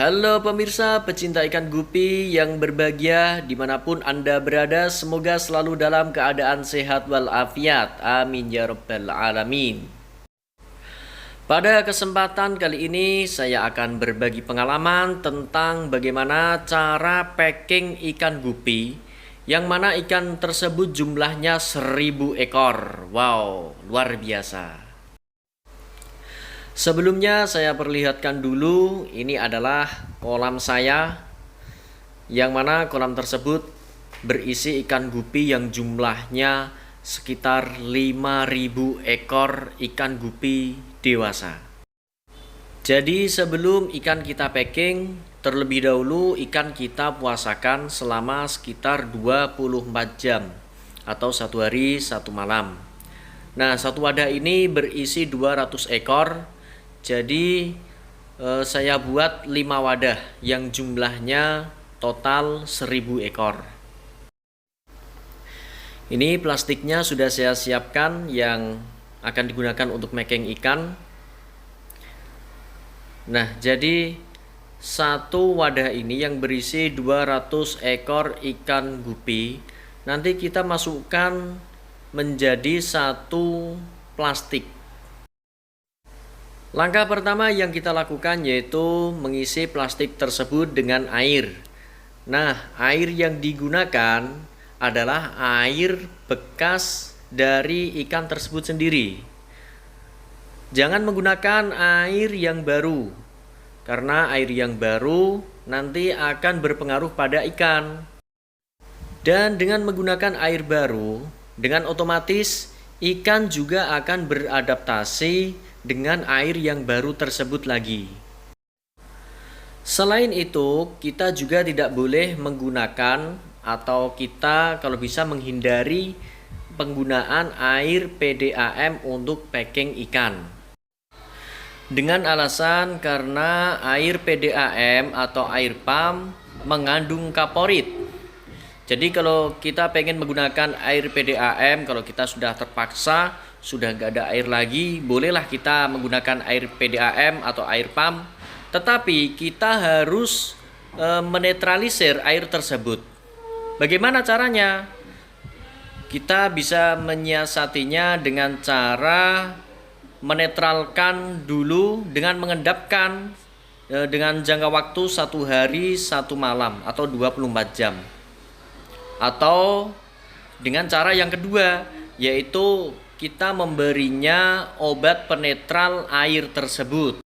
Halo pemirsa pecinta ikan gupi yang berbahagia dimanapun Anda berada, semoga selalu dalam keadaan sehat walafiat. Amin ya rabbal alamin. Pada kesempatan kali ini saya akan berbagi pengalaman tentang bagaimana cara packing ikan gupi, yang mana ikan tersebut jumlahnya 1000 ekor. Wow, luar biasa. Sebelumnya saya perlihatkan dulu, ini adalah kolam saya, yang mana kolam tersebut berisi ikan gupi yang jumlahnya sekitar 5000 ekor ikan gupi dewasa. Jadi sebelum ikan kita packing, terlebih dahulu ikan kita puasakan selama sekitar 24 jam atau 1 hari 1 malam. Nah, satu wadah ini berisi 200 ekor. Jadi saya buat 5 wadah yang jumlahnya total 1000 ekor. Ini plastiknya sudah saya siapkan yang akan digunakan untuk packing ikan. Nah, jadi satu wadah ini yang berisi 200 ekor ikan gupi, nanti kita masukkan menjadi satu plastik. Langkah pertama yang kita lakukan yaitu mengisi plastik tersebut dengan air. Nah, air yang digunakan adalah air bekas dari ikan tersebut sendiri. Jangan menggunakan air yang baru, karena air yang baru nanti akan berpengaruh pada ikan. Dan dengan menggunakan air baru, dengan otomatis ikan juga akan beradaptasi dengan air yang baru tersebut lagi. Selain itu, kita juga tidak boleh menggunakan atau kita kalau bisa menghindari penggunaan air PDAM untuk packing ikan. Dengan alasan karena air PDAM atau air PAM mengandung kaporit. Jadi kalau kita pengen menggunakan air PDAM, kalau kita sudah terpaksa, sudah gak ada air lagi, bolehlah kita menggunakan air PDAM atau air PAM. Tetapi kita harus menetralisir air tersebut. Bagaimana caranya? Kita bisa menyiasatinya dengan cara menetralkan dulu dengan mengendapkan dengan jangka waktu 1 hari 1 malam atau 24 jam. Atau dengan cara yang kedua, yaitu kita memberinya obat penetral air tersebut.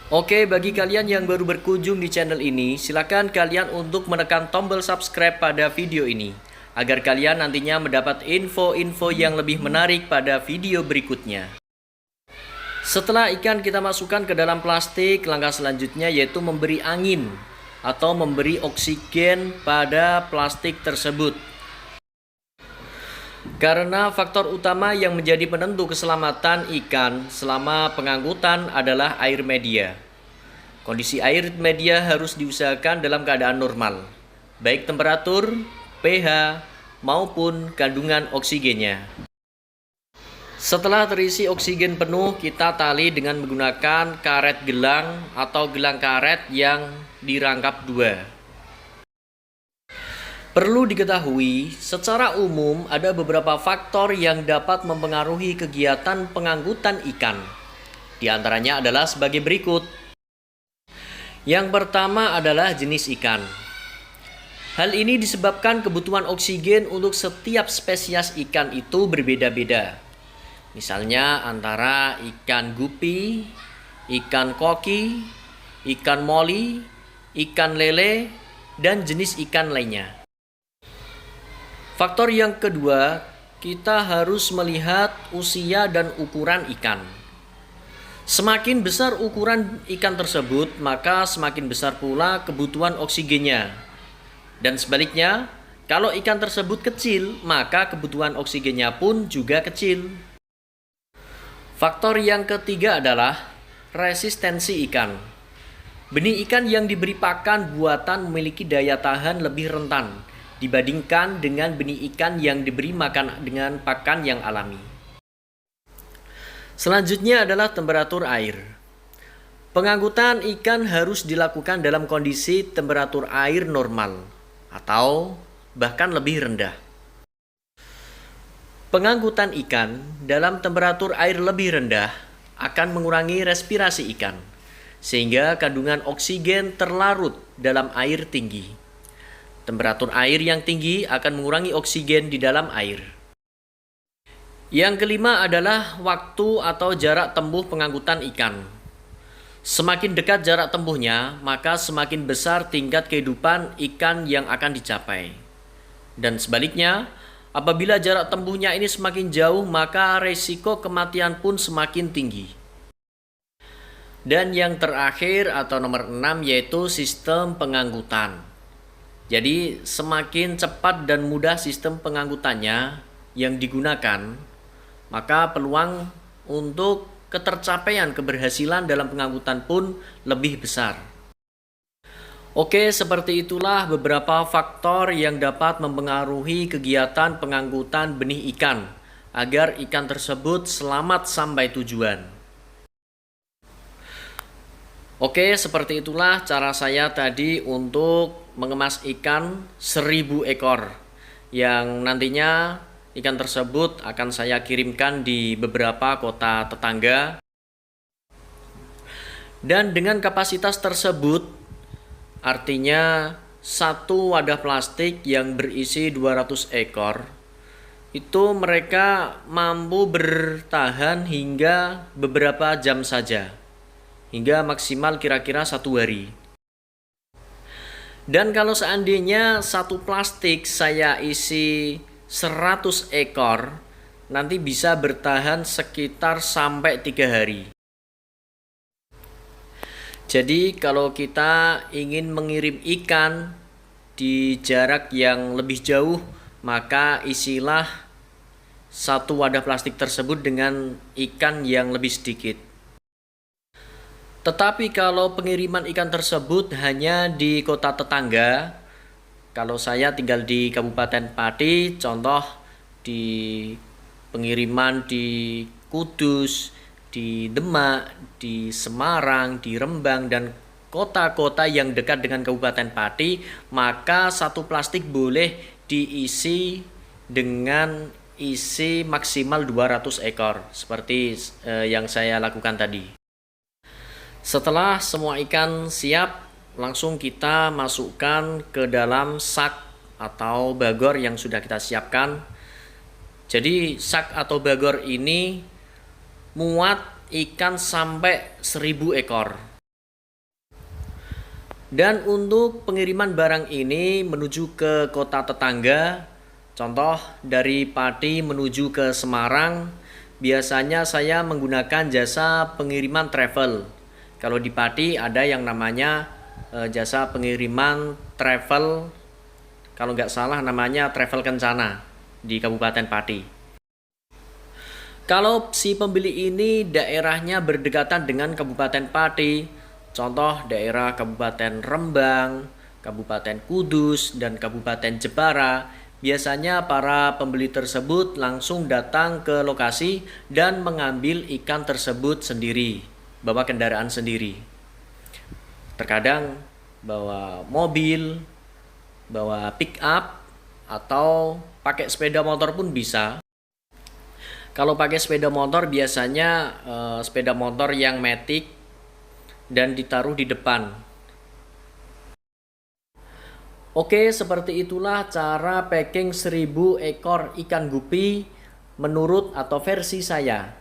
Oke, bagi kalian yang baru berkunjung di channel ini, silakan kalian untuk menekan tombol subscribe pada video ini, agar kalian nantinya mendapat info-info yang lebih menarik pada video berikutnya. Setelah ikan kita masukkan ke dalam plastik, langkah selanjutnya yaitu memberi angin atau memberi oksigen pada plastik tersebut. Karena faktor utama yang menjadi penentu keselamatan ikan selama pengangkutan adalah air media. Kondisi air media harus diusahakan dalam keadaan normal, baik temperatur, pH, maupun kandungan oksigennya. Setelah terisi oksigen penuh, kita tali dengan menggunakan karet gelang atau gelang karet yang dirangkap 2. Perlu diketahui, secara umum ada beberapa faktor yang dapat mempengaruhi kegiatan pengangkutan ikan. Di antaranya adalah sebagai berikut. Yang pertama adalah jenis ikan. Hal ini disebabkan kebutuhan oksigen untuk setiap spesies ikan itu berbeda-beda. Misalnya antara ikan gupi, ikan koki, ikan moli, ikan lele, dan jenis ikan lainnya. Faktor yang kedua, kita harus melihat usia dan ukuran ikan. Semakin besar ukuran ikan tersebut, maka semakin besar pula kebutuhan oksigennya. Dan sebaliknya, kalau ikan tersebut kecil, maka kebutuhan oksigennya pun juga kecil. Faktor yang ketiga adalah resistensi ikan. Benih ikan yang diberi pakan buatan memiliki daya tahan lebih rentan dibandingkan dengan benih ikan yang diberi makan dengan pakan yang alami. Selanjutnya adalah temperatur air. Pengangkutan ikan harus dilakukan dalam kondisi temperatur air normal atau bahkan lebih rendah. Pengangkutan ikan dalam temperatur air lebih rendah akan mengurangi respirasi ikan, sehingga kandungan oksigen terlarut dalam air tinggi. Temperatur air yang tinggi akan mengurangi oksigen di dalam air. Yang kelima adalah waktu atau jarak tempuh pengangkutan ikan. Semakin dekat jarak tempuhnya, maka semakin besar tingkat kehidupan ikan yang akan dicapai. Dan sebaliknya, apabila jarak tempuhnya ini semakin jauh, maka resiko kematian pun semakin tinggi. Dan yang terakhir atau nomor 6 yaitu sistem pengangkutan. Jadi semakin cepat dan mudah sistem pengangkutannya yang digunakan, maka peluang untuk ketercapaian keberhasilan dalam pengangkutan pun lebih besar. Oke, seperti itulah beberapa faktor yang dapat mempengaruhi kegiatan pengangkutan benih ikan agar ikan tersebut selamat sampai tujuan. Oke, seperti itulah cara saya tadi untuk mengemas ikan 1000 ekor yang nantinya ikan tersebut akan saya kirimkan di beberapa kota tetangga. Dan dengan kapasitas tersebut, artinya satu wadah plastik yang berisi 200 ekor, itu mereka mampu bertahan hingga beberapa jam saja, hingga maksimal kira-kira 1 hari. Dan kalau seandainya satu plastik saya isi 100 ekor, nanti bisa bertahan sekitar sampai 3 hari. Jadi kalau kita ingin mengirim ikan di jarak yang lebih jauh, maka isilah satu wadah plastik tersebut dengan ikan yang lebih sedikit. Tetapi kalau pengiriman ikan tersebut hanya di kota tetangga, kalau saya tinggal di Kabupaten Pati, contoh di pengiriman di Kudus, di Demak, di Semarang, di Rembang, dan kota-kota yang dekat dengan Kabupaten Pati, maka satu plastik boleh diisi dengan isi maksimal 200 ekor, seperti yang saya lakukan tadi. Setelah semua ikan siap, langsung kita masukkan ke dalam sak atau bagor yang sudah kita siapkan. Jadi sak atau bagor ini muat ikan sampai 1000 ekor. Dan untuk pengiriman barang ini menuju ke kota tetangga, contoh dari Pati menuju ke Semarang, biasanya saya menggunakan jasa pengiriman travel. Kalau di Pati ada yang namanya jasa pengiriman travel, kalau nggak salah namanya Travel Kencana di Kabupaten Pati. Kalau si pembeli ini daerahnya berdekatan dengan Kabupaten Pati, contoh daerah Kabupaten Rembang, Kabupaten Kudus, dan Kabupaten Jepara, biasanya para pembeli tersebut langsung datang ke lokasi dan mengambil ikan tersebut sendiri, bawa kendaraan sendiri. Terkadang bawa mobil, bawa pick up, atau pakai sepeda motor pun bisa. Kalau pakai sepeda motor biasanya sepeda motor yang matic dan ditaruh di depan. Oke, seperti itulah cara packing 1000 ekor ikan gupi menurut atau versi saya.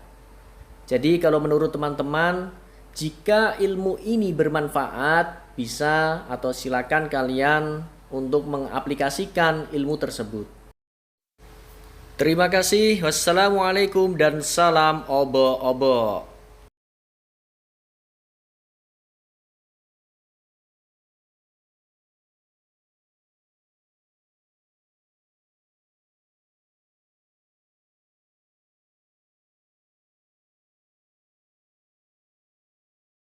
Jadi kalau menurut teman-teman, jika ilmu ini bermanfaat, bisa atau silakan kalian untuk mengaplikasikan ilmu tersebut. Terima kasih. Wassalamualaikum dan salam obo-obo.